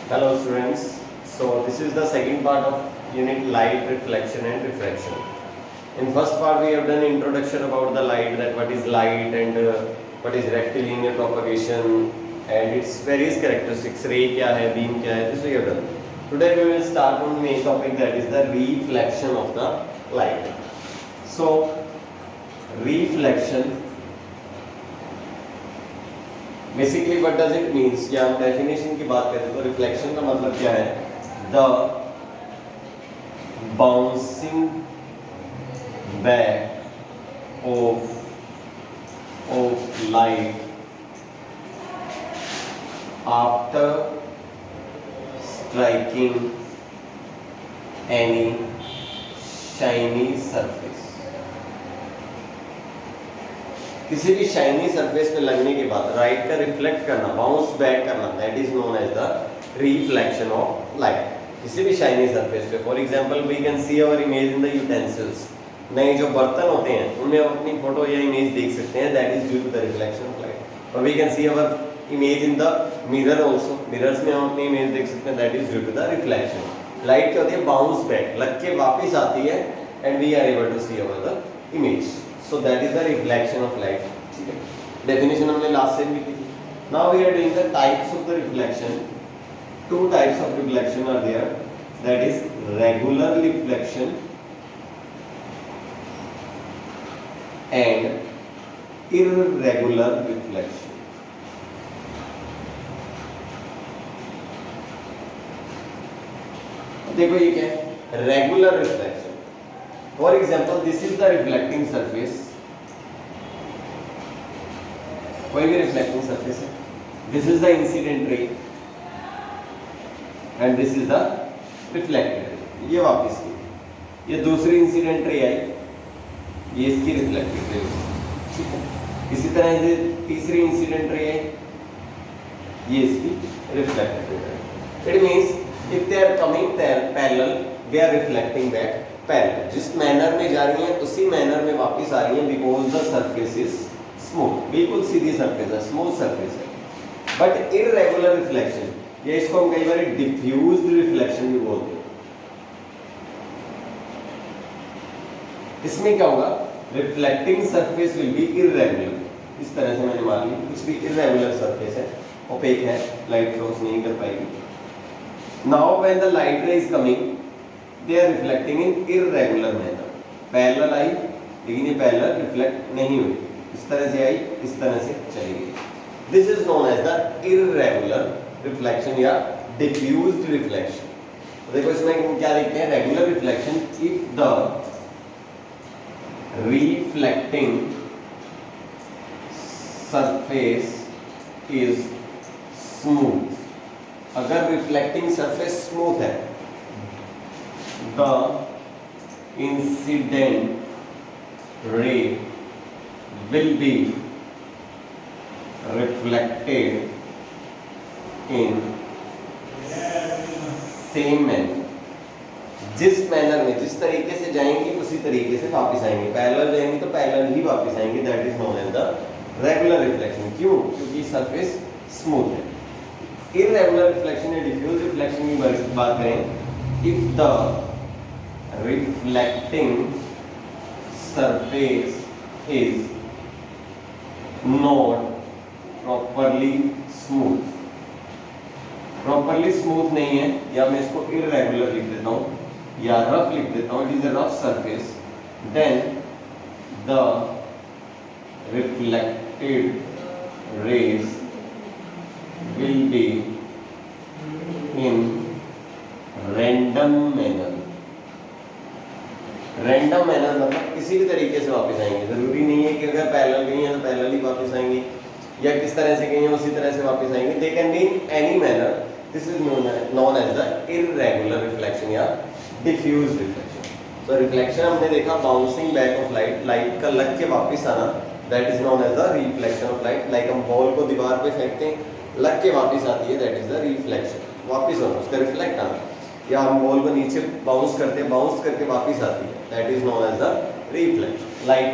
Hello students. So this is the second part of unit light reflection and refraction. In first part we have done introduction about the light, that what is light and what is rectilinear propagation and its various characteristics. Ray क्या है, beam क्या है, this we have done. Today we will start on main topic, that is the reflection of the light. So reflection basically what does it means, या हम definition की बात करें तो रिफ्लेक्शन का मतलब क्या है? The bouncing back of light after striking any shiny surface. किसी भी शाइनी सरफेस पे लगने के बाद लाइट का रिफ्लेक्ट करना, बाउंस बैक करना, that is known as the reflection of light. किसी भी शाइनी सरफेस पे, for example we can see our image in the utensils. नए जो बर्तन होते हैं उनमें हम अपनी फोटो या इमेज देख सकते हैं, that is due to the reflection of light. और we can see our image in the mirror also, mirrors में हम अपनी इमेज देख सकते हैं, that is due to the reflection. Light क्या होती है? बाउंस बैक, लग के वापस आती है and we are able to see our the image. So that is the reflection of light. ठीक है, डेफिनेशन हमने लास्ट से भी की थी। Now we are doing the types of the reflection. Two types of reflection are there, that is regular reflection and irregular reflection. देखो ये क्या है? Regular reflection. For example, this is the reflecting surface. कोई भी reflecting surface है. This is the incident ray and this is the reflected ray. ये वापस की, ये दूसरी incident ray आई, ये इसकी reflected ray, ठीक है। इसी तरह से तीसरी incident ray आई, ये इसकी reflected ray। It means if they are coming parallel, they are reflecting back parallel. जिस मैनर में जा रही हैं उसी मैनर में वापस आ रही हैं, because the surface is smooth, बिल्कुल सीधी सरफेस है, स्मूथ सरफेस है। बट इररेगुलर रिफ्लेक्शन, या इसको हम कई बार डिफ्यूज्ड रिफ्लेक्शन भी बोलते हैं। इसमें क्या होगा? Reflecting surface will be irregular. इस तरह से मैंने मान ली कुछ भी इररेगुलर सरफेस है, ओपेक है, लाइट क्रॉस नहीं कर पाएगी। Now when the light ray is coming, they are reflecting in irregular manner. Parallel आई लेकिन ये पैरेलल रिफ्लेक्ट नहीं हुई, इस तरह से आई, इस तरह से चली गई। This is known as the irregular reflection या डिफ्यूज्ड रिफ्लेक्शन। तो देखो इसमें क्या देखते हैं? Regular reflection, if the reflecting surface is smooth. अगर रिफ्लेक्टिंग सरफेस स्मूथ है, the incident ray will be reflected in same manner। जिस मैनर में, जिस तरीके से जाएंगी उसी तरीके से वापस आएंगे। पैरेलल जाएंगे तो पैरेलल ही वापस आएंगे, that is known as the regular reflection. क्यों? क्योंकि सरफेस स्मूथ है। इररेगुलर रिफ्लेक्शन या डिफ्यूज रिफ्लेक्शन की बात करें, if the reflecting surface is not properly smooth, properly smooth नहीं है, या मैं इसको irregular लिख देता हूँ या रफ लिख देता हूँ, it is a rough surface, then the reflected rays will be in random manner। Random manner मतलब किसी भी तरीके से वापस आएंगे। जरूरी नहीं है कि अगर पैरेलल गई हैं तो पैरेलल ही वापस आएंगी, या किस तरह से गई हैं उसी तरह से वापस आएंगे। They can be in any manner. This is known as the irregular reflection या डिफ्यूज्ड रिफ्लेक्शन। सो रिफ्लेक्शन हमने देखा, bouncing back of light, light का लग के वापस आना, that is known as the reflection of light. Like हम ball को दीवार पे फेंकते हैं, लग के वापस आती है, दैट इज द रिफ्लेक्शन, वापस होना, उसका रिफ्लेक्ट आना। या हम बॉल को नीचे बाउंस करते हैं, बाउंस करके वापस आती है, that is known as the reflection. Like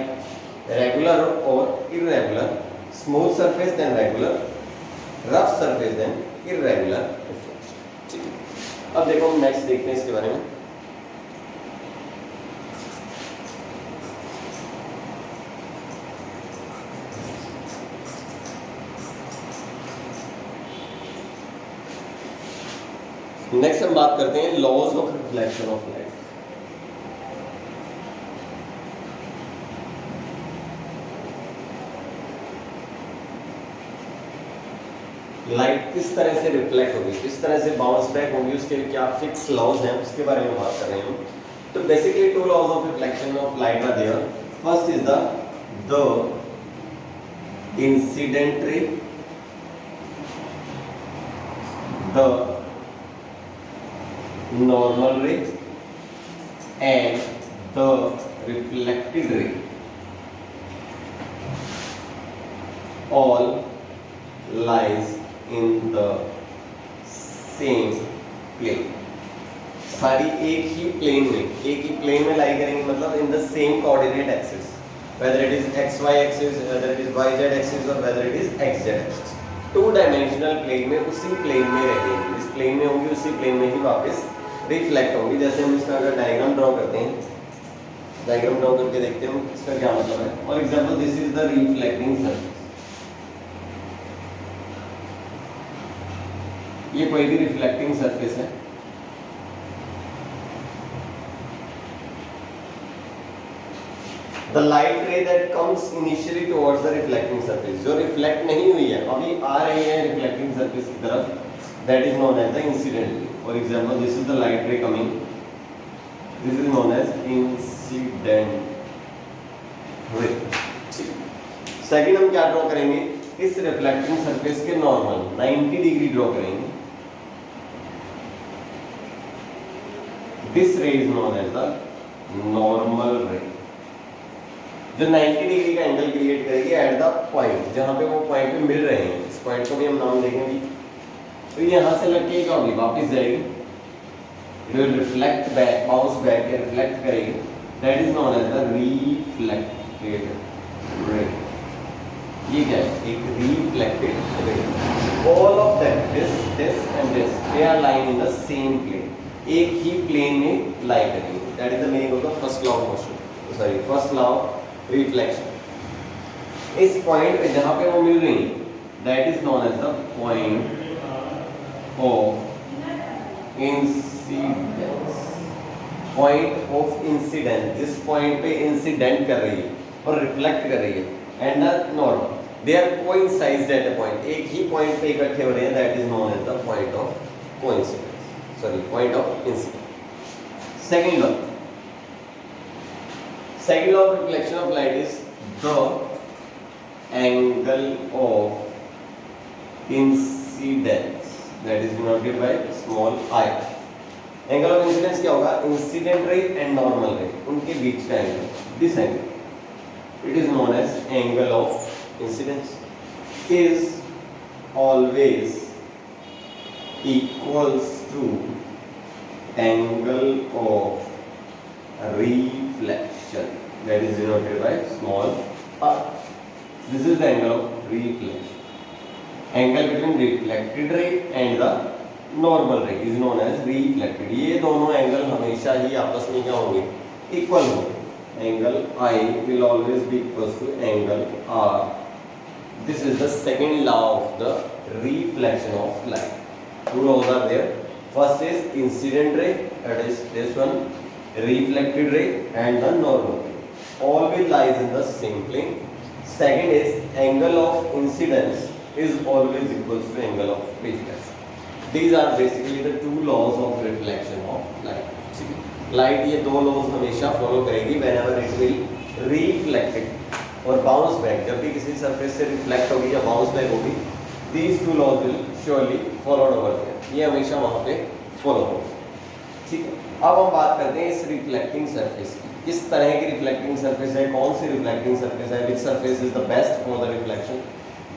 regular और irregular, smooth surface then regular, rough surface then irregular reflection. ठीक है, अब देखो हम नेक्स्ट देखते हैं इसके बारे में। नेक्स्ट हम बात करते हैं laws of reflection of light. Light किस तरह से रिफ्लेक्ट होगी, किस तरह से बाउंस बैक होगी, उसके क्या फिक्स लॉज हैं, उसके बारे में बात कर रहे हैं। तो basically two laws of reflection of light are there. First is the incident ray, the normal ray and the reflected ray all lies in the same plane। सारी एक ही प्लेन में लाई करेंगी, मतलब इन the same coordinate axis, whether it is xy axis, whether it is yz axis or whether it is xz axis। Two dimensional plane में उसी plane में रहेंगी, इस प्लेन में होंगी, उसी प्लेन में ही वापस रिफ्लेक्ट होंगी। जैसे हम इसका अगर डायग्राम ड्रॉ करते हैं, डायग्राम ड्रॉ करके देखते हैं इसका क्या मतलब है। For example this is the reflecting surface, ये कोई भी रिफ्लेक्टिंग सरफेस है। The light ray that comes initially towards the reflecting surface, जो रिफ्लेक्ट नहीं हुई है, अभी आ रही है रिफ्लेक्टिंग सरफेस की तरफ, that is known as the incident ray। For example, this is the light ray coming, this is known as incident ray। Second हम क्या ड्रॉ करेंगे, इस रिफ्लेक्टिंग सरफेस के नॉर्मल 90 डिग्री ड्रॉ करेंगे। This ray is known as the normal ray, जो 90 degree का angle create करेगी at the point, जहां पे वो पॉइंट पे मिल रहे हैं। इस पॉइंट को भी हम नाम देंगे। तो यहां से लड़के क्या होगी, वापस जाएगी, it will reflect back, bounce back या रिफ्लेक्ट करेगी, that is known as the reflected ray. ये क्या है, एक reflected ray. All of them, this and this, they are lying in the same plane, एक ही प्लेन में लाई करेंगे। That is the meaning of the first law of motion, sorry first law of reflection. इस point पे जहां पे वो मिल रही है, that is known as the point of incidence. Point of incidence, जिस पॉइंट पे इंसिडेंट कर रही है और रिफ्लेक्ट कर रही है, and the normal, they are coincided at a point, एक ही पॉइंट पे इकट्ठे हो रहे हैं, that is known as the point of coincidence, sorry point of incidence. Second law, second law of reflection of light is the angle of incidence, that is denoted by small I। angle of incidence क्या होगा, incident ray and normal रे, उनके बीच का angle, this angle, it is known as angle of incidence, is always equals to angle of reflection, that is denoted by small r। This is the angle of reflection, angle between reflected ray and the normal ray is known as reflected। ये दोनों angle हमेशा ही आपस में क्या होंगे, equal होंगे। Angle I will always be equal to angle R। This is the second law of the reflection of light। Two laws are there। First is incident ray, that is this one, reflected ray and the normal ray, all will lies in the same plane। Second is angle of incidence is always equals to angle of reflection। These are basically the two laws of reflection of light। Light ये दो laws हमेशा follow करेगी, whenever it will reflected और bounce back, जब भी किसी surface से reflect होगी या बाउंस बैक होगी, these two laws will surely followed over there, ये हमेशा वहाँ पे फॉलो होगी। ठीक है, अब हम बात करते हैं इस रिफ्लेक्टिंग सरफेस की, किस तरह की रिफ्लेक्टिंग सरफेस है, कौन सी रिफ्लेक्टिंग सरफेस है, which surface is the best for the reflection,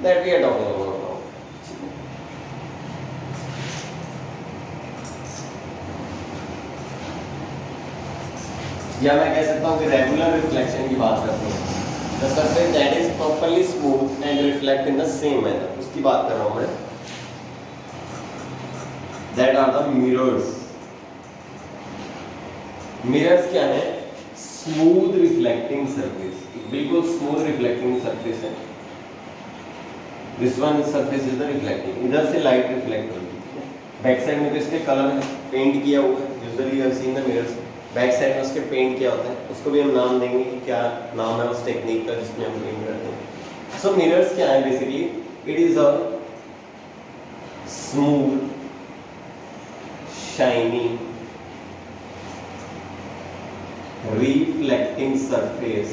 that we are talking about now. या मैं कह सकता हूँ कि रेगुलर रिफ्लेक्शन की बात करते हैं, the surface that is properly smooth and reflect in the same manner, उसकी बात कर रहा हूँ मैं। That are the mirrors. Mirrors क्या है? स्मूथ रिफ्लेक्टिंग सरफेस, बिल्कुल स्मूथ रिफ्लेक्टिंग सरफेस है। This one surface is the reflecting, इधर से लाइट रिफ्लेक्ट होगी। बैक साइड में तो इसके कलर पेंट किया हुआ है, usually you have seen the mirrors, back side में उसके पेंट किया होता है, उसको भी हम नाम देंगे कि क्या नाम है उस टेक्निक का जिसमें हम पेंट करते हैं। सो मिरर्स क्या है basically? It is a smooth shiny reflecting surface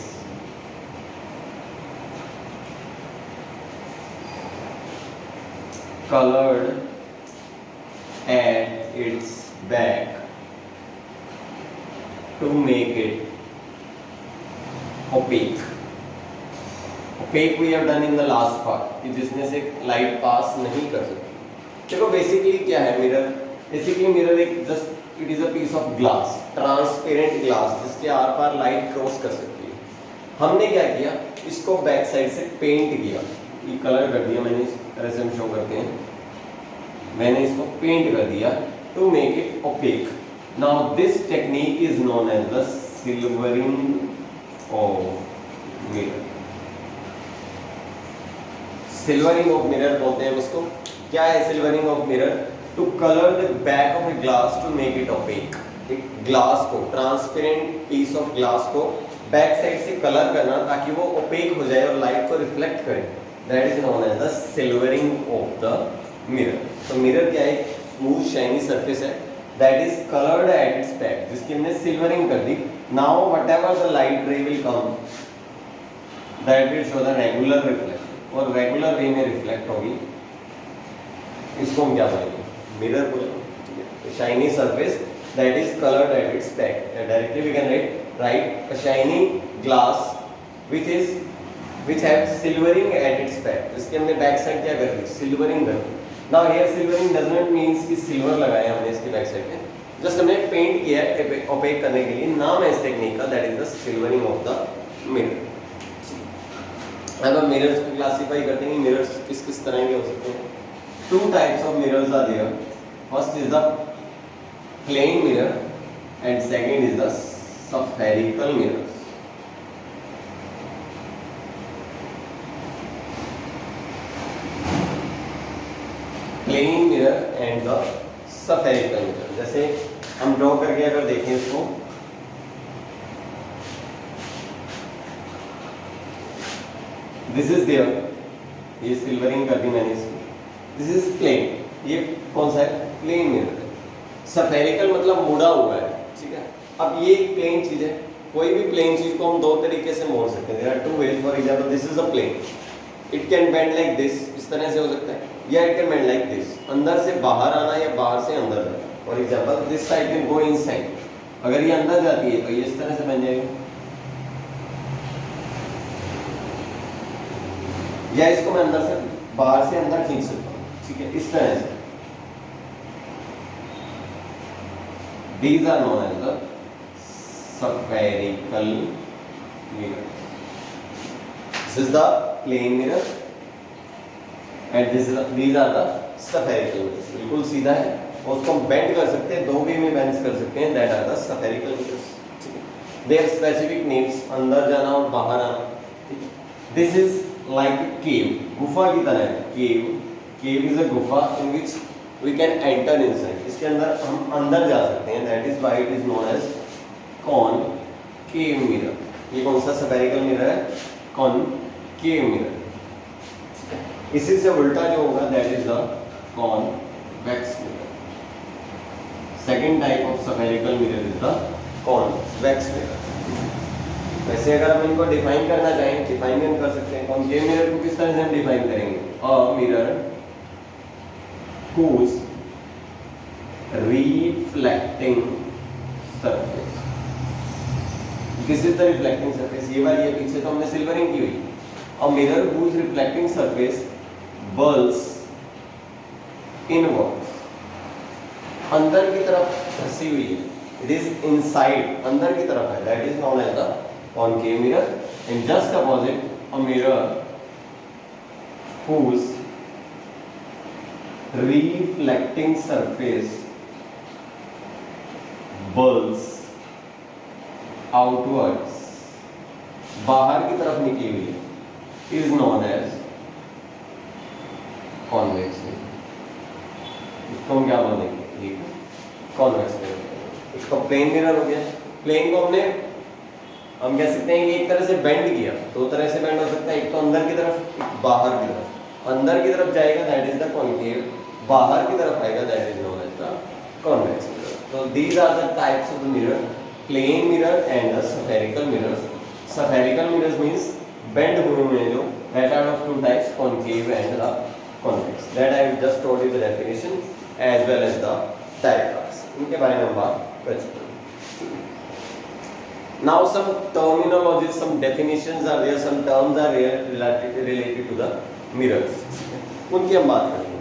colored at its back to make it opaque. Opaque we have done in the last part कि जिसमें से लाइट पास नहीं कर सकती। देखो बेसिकली क्या है मिरर? बेसिकली मिरर एक just it is a piece of glass, transparent glass जिसके आर पार लाइट क्रॉस कर सकती है। हमने क्या किया? इसको बैक साइड से पेंट किया, ये कलर कर दिया मैंने, इस तरह से हम शो करते हैं, मैंने इसको पेंट कर दिया to make it opaque. Now this technique is known as the silvering of mirror. Silvering of mirror बोलते हैं उसको। क्या है silvering of mirror? To colour the back of a glass to make it opaque. एक glass को, transparent piece of glass को back side से colour करना ताकि वो ओपेक हो जाए और लाइट को रिफ्लेक्ट करे, that is known as the silvering of the mirror. तो मिरर क्या है? स्मूथ शाइनी सरफेस है that is coloured at its back, जिसकी हमने सिल्वरिंग कर दी। Now whatever the light ray will come that will show the regular reflection, और regular way में रिफ्लेक्ट होगी। इसको हम क्या बोलेंगे? मिरर बोलेंगे। Shiny surface that is coloured at its back, directly we can write a shiny glass which have silvering at its back, इसके हमने बैक साइड क्या कर दी? सिल्वरिंग कर दी। Now here silvering does not means कि silver लगाया हमने इसके बैक साइड पे, जस्ट हमने पेंट किया है ओपेक करने के लिए। नाम है इस टेक्निक का, that is the silvering of the mirror. अब हम मिरर्स को क्लासिफाई करते हैं। मिरर्स किस किस तरह के हो सकते हैं? Two types of mirrors are there. First is the plane mirror and second is the spherical mirrors. Plane mirror and the spherical mirror. जैसे हम ड्रॉ करके अगर देखें इसको, दिस इज देयर, ये सिल्वरिंग कर दी मैंने इसको, दिस इज प्लेन, ये कौन सा है? प्लेन मिरर है। spherical मतलब मुड़ा हुआ है, ठीक है। अब ये एक प्लेन चीज है, कोई भी प्लेन चीज को हम दो तरीके से मोड़ सकते हैं। There are two ways. For example this is a plane, it can bend like this, इस तरह से हो सकता है, या it can bend like this, अंदर से बाहर आना या बाहर से अंदर जाना। For example this side can go inside, अगर ये अंदर जाती है तो ये इस तरह से बन जाएगी, या इसको मैं अंदर से बाहर से अंदर खींच सकता हूँ, ठीक है, इस तरह से। These are known as the spherical mirror. This is the plane mirror and these are the spherical mirrors. बिल्कुल सीधा है और उसको हम बेंड कर सकते हैं, दो वे में बेंड कर सकते हैं, that are the spherical mirrors. They have specific names, अंदर जाना और बाहर आना। This is like a cave, गुफा की तरह है। Cave is a गुफा in which we can enter inside, इसके अंदर हम अंदर जा सकते हैं, that is why it is known as concave mirror। ये कौन सा spherical mirror है? concave mirror। इसी से उल्टा जो होगा that is the convex mirror। second type of spherical mirror is the convex mirror। वैसे अगर हम इनको डिफाइन करना चाहें, डिफाइन हम कर सकते हैं। concave mirror को किस तरह से हम डिफाइन करेंगे? a mirror whose reflecting surface, this is the reflecting surface, ये वाली है, पीछे तो हमने सिल्वरिंग की हुई। और mirror whose reflecting surface bulges inwards, अंदर की तरफ धसी हुई है, it is inside, अंदर की तरफ है, that is known as the concave mirror। and just opposite a mirror whose reflecting surface bulges outwards, बाहर की तरफ निकली हुई है, is known as convex ray। इसको हम क्या बोलेंगे? Convex mirror. इसको प्लेन मिरर हो गया। प्लेन को हमने हम कह सकते हैं कि एक तरह से बेंड किया, दो तरह से बेंड हो सकता है, एक तो अंदर की तरफ, एक बाहर की तरफ। अंदर की तरफ जाएगा दैट इज द कॉन्केव, बाहर की तरफ आएगा that is known as the convex mirror. तो these are the types of the mirror, plane mirror and the spherical mirrors. Spherical mirrors means bend हुए हैं जो, that are of two types, concave and the convex. That I just told you the definition as well as the diagrams, इनके बारे में हम बात कर चुके हैं। Now some terminologies, some definitions are there, some terms are related to the mirrors, उनकी हम बात करेंगे।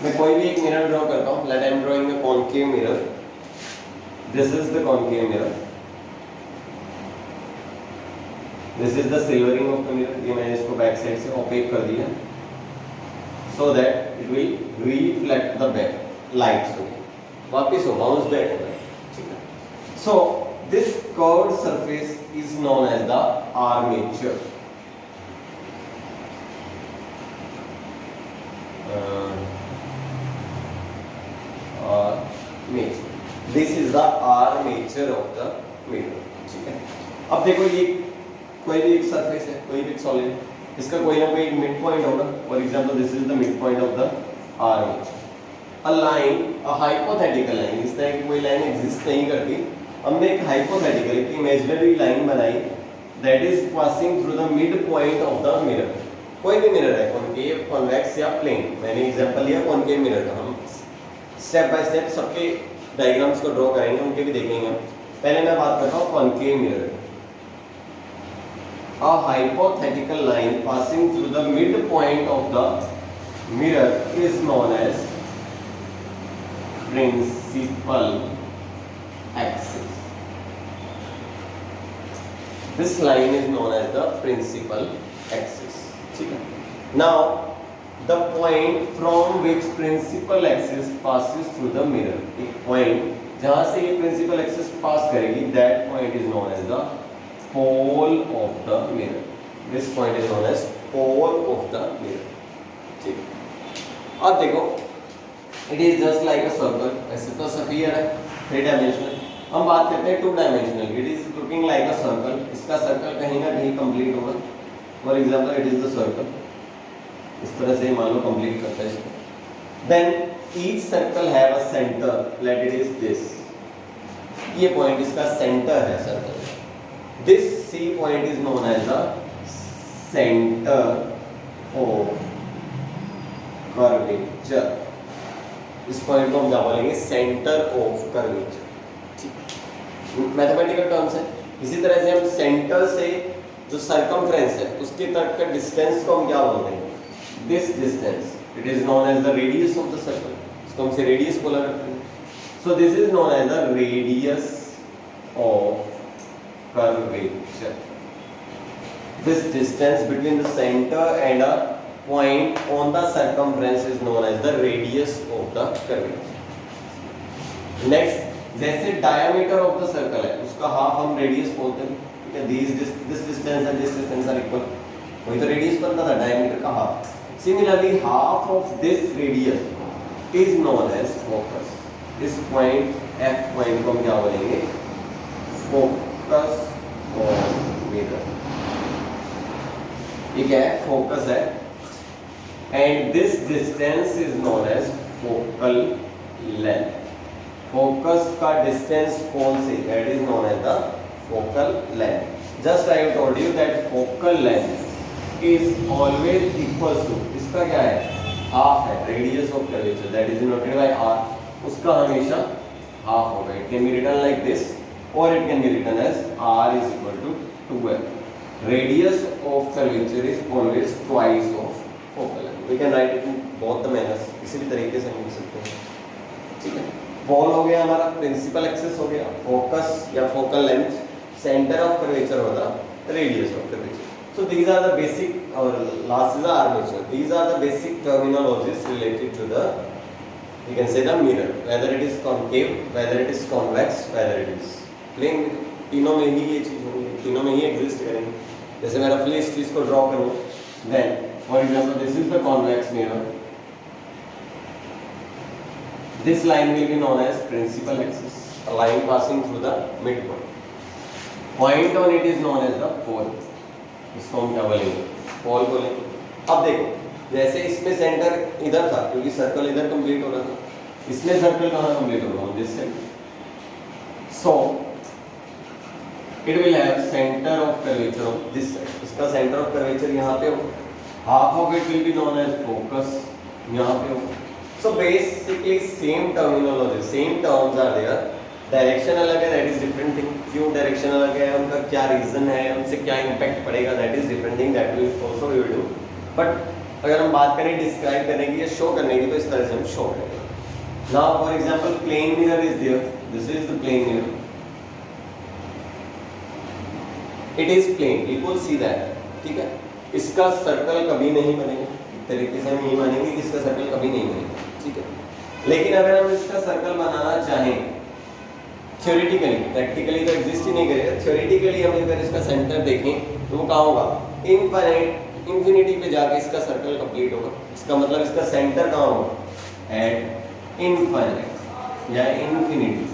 मैं कोई भी एक मिरर ड्रॉ करता हूँ, let I am drawing a concave mirror, this is the concave mirror, this is the silvering of the mirror, ये मैंने इसको बैक साइड से ओपेक कर दिया so that it will reflect the back light से वापस हो बाउंस बैक हो गया, ठीक है। So this curved surface is known as the armature। This is the armature of the mirror, ठीक है। अब देखो ये कोई भी एक सरफेस है, कोई भी एक सॉलिड है, इसका कोई ना कोई मिड पॉइंट होगा। For example this is the mid point of the armature. A line, a hypothetical line, इस तरह की कोई लाइन एग्जिस्ट नहीं करती, हमने एक हाइपोथेटिकल, एक इमेजिनरी लाइन बनाई that is passing through the mid point of the mirror. कोई भी मिरर है, कॉन्केव, कॉन्वेक्स या प्लेन, मैंने एग्जांपल लिया कॉन्केव मिरर का। हम स्टेप बाय स्टेप सबके डायग्राम्स को ड्रॉ करेंगे, उनके भी देखेंगे हम। पहले मैं बात करता हूँ concave mirror. A hypothetical line passing through the midpoint of the mirror is known as principal axis. This line is known as the principal axis. ठीक है। Now, the point from which principal axis passes through the mirror, एक point जहाँ से ये principal axis pass करेगी, that point is known as the pole of the mirror. This point is known as pole of the mirror. ठीक है। अब देखो, it is just like a circle. ऐसे तो sphere है, 3 dimensional। हम बात करते हैं 2 dimensional। It is looking like a circle. इसका सर्कल कहीं ना कहीं कंप्लीट होगा। For example, it is the circle. इस तरह से मान लो कंप्लीट करते हैं इसको। Then each circle have a center. Let it is this. ये पॉइंट इसका सेंटर है circle. This C point is known as the center of curvature. इस पॉइंट को हम क्या बोलेंगे? Centre of curvature. ठीक, मैथमेटिकल टर्म्स है। इसी तरह से हम सेंटर से जो सरकमफ्रेंस है उसके तक का डिस्टेंस को हम क्या बोलते हैं? This distance, it is known as the radius of the circle. इसको हम से रेडियस बोला करते हैं। So this is known as the radius of curvature. This distance between the center and a point on the circumference is known as the radius of the curvature. Next, जैसे diameter of the circle है, उसका half हम radius बोलते हैं, ठीक है। This distance and this distance are equal, वही तो radius बनता था, diameter का half. Similarly, half of this radius is known as focus. इस point F point को हम क्या बोलेंगे? Focus of mirror। ये क्या है? फोकस है। And this distance is known as focal length. Focus का डिस्टेंस कौन से? That is known as the focal length. Just I have told you that focal length is always equal to, इसका क्या है? हाफ है, radius of curvature, that is denoted by R. उसका हमेशा half होगा। It can be written like this or it can be written as r is equal to 2l. Radius of curvature is always twice of focal length. We can write it in both the manners, किसी भी तरीके से हम लिख सकते हैं, ठीक है। बॉल हो गया हमारा, प्रिंसिपल एक्सिस हो गया, फोकस या focal length, center of curvature or the radius of curvature. So these are the basic, or last is the armature. These are the basic terminologies related to the, you can say, the mirror, whether it is concave, whether it is convex, whether it is plane. तीनों में ही ये चीज होगी, तीनों में ही exist करेंगे. जैसे मैं रफली इस चीज को ड्रॉ करूँ, then for example this is the convex mirror. This line will be known as principal axis, a line passing through the midpoint. Point on it is known as the pole. इसको हम क्या बोलेंगे? पोल बोलेंगे. अब देखो, जैसे इसमें सेंटर इधर था क्योंकि सर्कल इधर कंप्लीट हो रहा था, इसमें सर्कल कहाँ कंप्लीट हो रहा है? This side. So it will have center of curvature of this side. इसका center of curvature यहाँ पे हो. Half of it will be known as focus, यहाँ पे हो. So basically same terminology, same terms are there. Direction अलग है, that is different thing. क्यों direction अलग है, उनका क्या reason है, उनसे क्या impact पड़ेगा, that is different thing. That will also we will do. But अगर हम बात करें describe करने की या show करने की, तो इस तरह से हम show करेंगे. Now for example plane mirror is there. This is the plane mirror. It is plane. People see that. ठीक है. इसका सर्कल कभी नहीं बनेगा. एक तरीके से हम ये मानेंगे कि इसका सर्कल कभी नहीं बनेगा. ठीक है. लेकिन अगर हम इसका सर्कल बनाना चाहें थ्योरेटिकली, प्रैक्टिकली तो एग्जिस्ट ही नहीं करेगा. थ्योरेटिकली हम अगर इसका सेंटर देखें तो वो कहाँ होगा? इंफिनिटी पे जाके इसका सर्कल कंप्लीट होगा. इसका मतलब इसका सेंटर कहाँ होगा? एट इनफाइनाइट या infinity.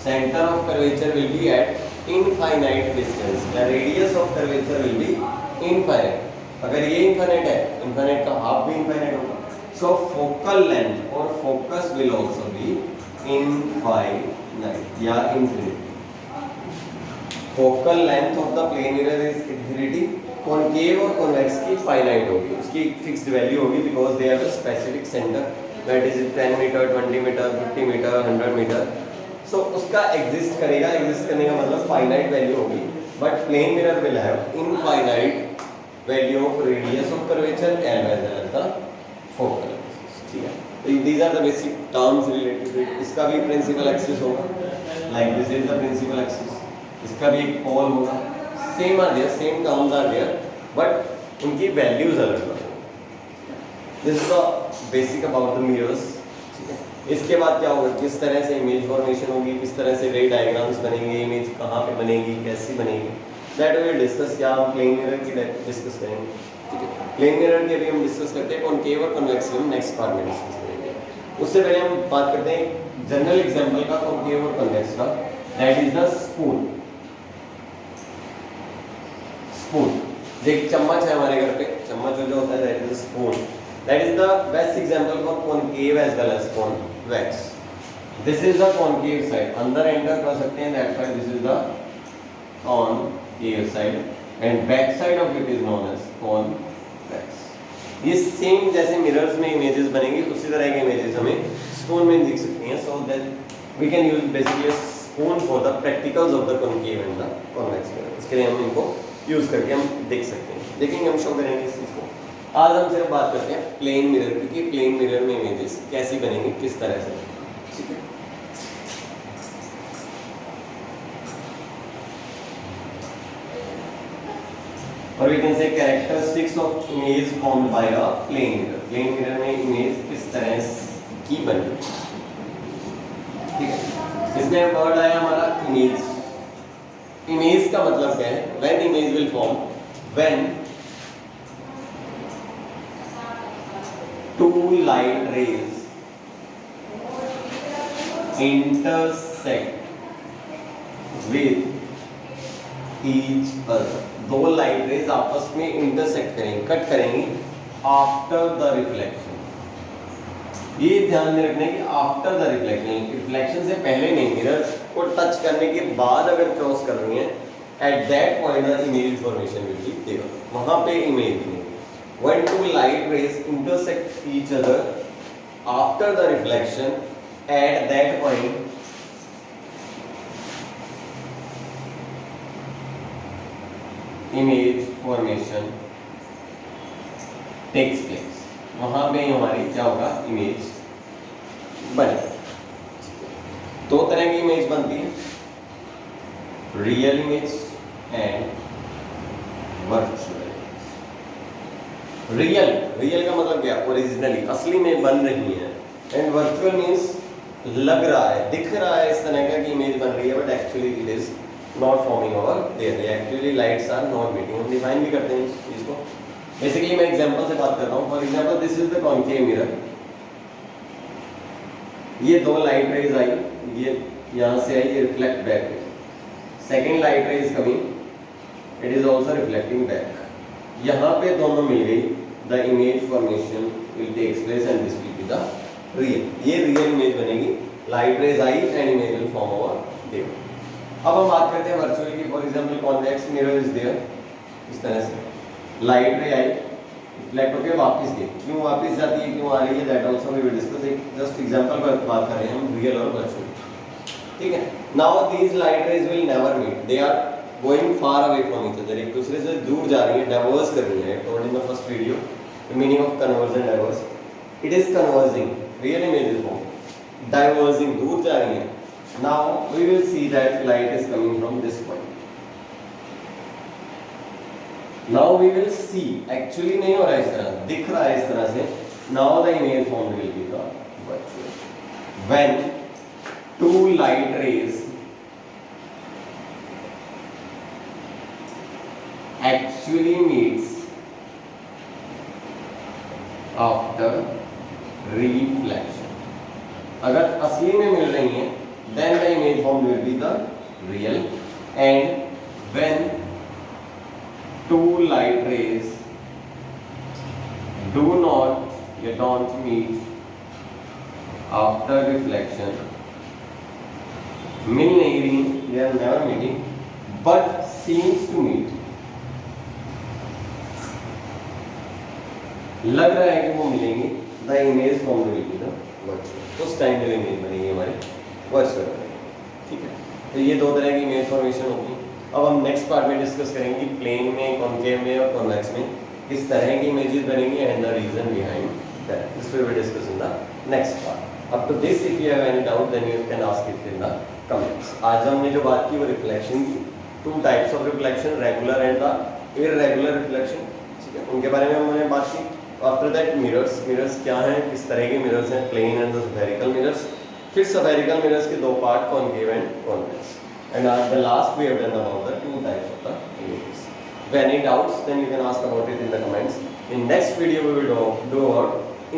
Centre of curvature will be eight infinite distance. The radius of curvature will be infinite. अगर ये इनफाइनाइट है, इनफाइनाइट का हाफ भी इनफाइनाइट होगा. सो फोकल लेंथ और focus will also be infinite या infinity. Focal length of the plane mirror is infinity. Concave और convex की फाइनाइट होगी, उसकी फिक्स्ड वैल्यू होगी because they have a specific centre that is 10 metre, 20 metre, 50 metre, 100 metre. So उसका exist करेगा. Exist करने का मतलब फाइनाइट वैल्यू होगी. But plane mirror will have infinite value of radius of curvature as well as the focal. ठीक है. तो these are the basic terms related to it. इसका भी प्रिंसिपल एक्सिस होगा, like this is the principal axis. इसका भी एक pole होगा. Same are there, same terms are there, but उनकी वैल्यूज अलग अलग होंगी. This is the basic about the mirrors. ठीक है. इसके बाद क्या होगा? किस तरह से इमेज फॉर्मेशन होगी, किस तरह से रे डायग्राम्स बनेंगे, इमेज कहाँ पे बनेगी, कैसी बनेगी, दैट वी विल डिस्कस. क्या हम प्लेन मिरर की डिस्कस करेंगे. ठीक है. प्लेन मिरर की अभी हम डिस्कस करते हैं. कॉनकेव और कन्वेक्स हम नेक्स्ट पार्ट में डिस्कस करेंगे. उससे पहले हम बात करते हैं जनरल एग्जांपल का कॉनकेव और कन्वेक्स का. That is the spoon. Spoon एक चम्मच है हमारे घर पे. चम्मच जो होता है that is spoon. That is the best example for concave as well as convex. This is the concave side. अंदर एंटर कर सकते हैं that side. This is the concave side and back side of it is known as convex. ये same जैसे mirrors में images बनेंगी उसी तरह की इमेजेस हमें स्पून में दिख सकती हैं. So that we can use basically spoon for the practicals of the concave and the convex mirror. इसके लिए हम इनको यूज करके हम देख सकते हैं. देखेंगे, हम शो करेंगे इस चीज को. आज हम सिर्फ बात करते हैं प्लेन मिरर की कि प्लेन मिरर में इमेजेस कैसी बनेंगी, किस तरह से. ठीक है. और we can say characteristics of image formed by a plane mirror. Plane mirror में इमेज किस तरह की बनी. ठीक है. इसमें वर्ड आया हमारा इमेज. इमेज का मतलब क्या है? When image will form when two light rays intersect with each other. दो लाइट रेज आपस में इंटरसेक्ट करेंगी, कट करेंगी आफ्टर द रिफ्लेक्शन. ये ध्यान में रखना है कि आफ्टर द रिफ्लेक्शन, रिफ्लेक्शन से पहले नहीं. मिरर को टच करने के बाद अगर क्रॉस कर रही है, at that point the image formation will be there. वहां पे इमेज बनेगी. When two light rays intersect each other after the reflection, at that point image formation takes place. वहां पे हमारी क्या होगा? इमेज बने. दो तरह की इमेज बनती है. Real image and virtual. Real, real का मतलब क्या, ओरिजिनली, असली में बन रही है, एंड वर्चुअल मीन्स लग रहा है, दिख रहा है इस तरह का कि इमेज बन रही है, but actually it is not forming over there, actually lights are not meeting. हम डिफाइन भी करते हैं इस चीज को। बेसिकली मैं एग्जांपल से बात कर रहा हूँ। For example this is the concave mirror, ये दो लाइट रेज आई, ये यहाँ से आई, ये reflect back, second light ray is coming, it is also reflecting back, यहाँ पे दोनों मिल गई, the image formation will takes place and this will be the real, ये रियल इमेज बनेगी, लाइट रेज आई and image will form over there. अब हम बात करते हैं वर्चुअल की। For example convex mirror is there, इस तरह से लाइट रे आई, रिफ्लेक्ट होकर वापस गई, क्यों वापस जाती है, क्यों आ रही है, that also we will discuss. एक जस्ट एग्जांपल पर बात कर रहे हैं हम, रियल और वर्चुअल, ठीक है। Now these light rays will never meet, they are going far away from each other, एक दूसरे से दूर जा रही है, डाइवर्स कर रही है। Told in the first video the meaning of convergence, diverse, it is converging, real image is form, diverging, दूर जा रही है। Now we will see that light is coming from this point, now we will see, actually नहीं हो रहा है इस तरह, दिख रहा है इस तरह से। Now the image form will be the virtual when two light rays actually meets after reflection, अगर असली में मिल रही हैं then the image form will be the real, and when two light rays don't meet after reflection, मिल नहीं रही, they are never meeting but seems to meet, लग रहा है कि वो मिलेंगे, the image form will be the virtual, उस time पे इमेज बनेगी हमारी वर्चुअल, ठीक है। तो ये दो तरह की इमेज फॉर्मेशन होगी। अब हम नेक्स्ट पार्ट में डिस्कस करेंगे प्लेन में, कॉन्केव में और कॉन्वेक्स में किस तरह की इमेजेस बनेंगी and the reason behind that, this will be discuss in the next part. Up to this if you have any doubt then you can ask it in the comments. आज हमने जो बात की वो रिफ्लेक्शन की, two types of reflection, regular and the irregular reflection, ठीक है, उनके बारे में हमने बात की। आफ्टर दैट मिरर्स, मिरर्स क्या हैं, किस तरह के मिरर्स हैं, plane and the spherical mirrors, फिर स्फेरिकल मिरर्स के दो part, concave and convex, and at the last we have done about the two types of the images. If any doubts then you can ask about it in the comments. In next video we will do about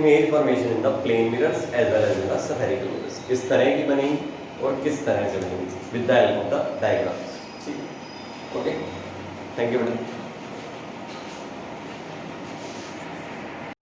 image formation in the plane mirrors as well as in the spherical mirrors, किस तरह की बनेगी और किस तरह से बनेगी with the help of the diagrams, ठीक है, ओके, थैंक यू।